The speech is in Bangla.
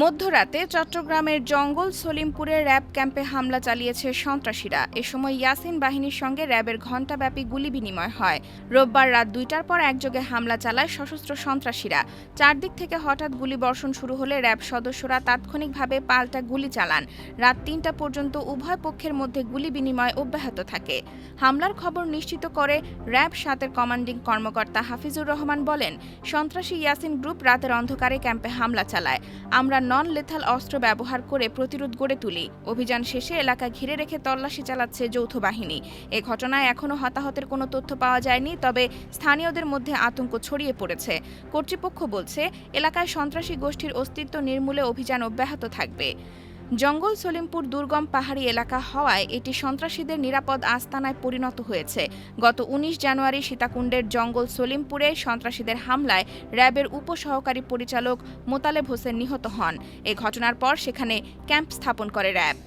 মধ্যরাতে চট্টগ্রামের জঙ্গল সলিমপুরে র্যাব ক্যাম্পে হামলা চালিয়েছে সন্ত্রাসীরা। এ সময় ইয়াসিন বাহিনীর সঙ্গে র্যাবের ঘণ্টাব্যাপী গুলি বিনিময় হয়। রোববার রাত ২টার পর একযোগে হামলা চালায় সশস্ত্র সন্ত্রাসীরা। চারদিক থেকে হঠাৎ গুলিবর্ষণ শুরু হলে র্যাব সদস্যরা তাৎক্ষণিকভাবে পাল্টা গুলি চালান। রাত ৩টা পর্যন্ত উভয় পক্ষের মধ্যে গুলি বিনিময় অব্যাহত থাকে। হামলার খবর নিশ্চিত করে র্যাব ৭-এর কমান্ডিং কর্মকর্তা হাফিজুর রহমান বলেন, সন্ত্রাসী ইয়াসিন গ্রুপ রাতের অন্ধকারে ক্যাম্পে হামলা চালায়। আমরা নন লেথাল অস্ত্র ব্যবহার করে প্রতিরোধ গড়ে তুলি। অভিযান শেষে এলাকা ঘিরে রেখে তল্লাশি চালাচ্ছে যৌথ বাহিনী। এ ঘটনায় এখনও হতাহতের কোনো তথ্য পাওয়া যায়নি, তবে স্থানীয়দের মধ্যে আতঙ্ক ছড়িয়ে পড়েছে। কর্তৃপক্ষ বলছে, এলাকায় সন্ত্রাসী গোষ্ঠীর অস্তিত্ব নির্মূলে অভিযান অব্যাহত থাকবে। জঙ্গল সলিমপুর দুর্গম পাহাড়ি এলাকা হওয়ায় এটি সন্ত্রাসীদের নিরাপদ আস্তানায় পরিণত হয়েছে। গত ১৯ জানুয়ারি সীতাকুণ্ডের জঙ্গল সলিমপুরে সন্ত্রাসীদের হামলায় র্যাবের উপসহকারী পরিচালক মোতালেব হোসেন নিহত হন। এ ঘটনার পর সেখানে ক্যাম্প স্থাপন করে র্যাব।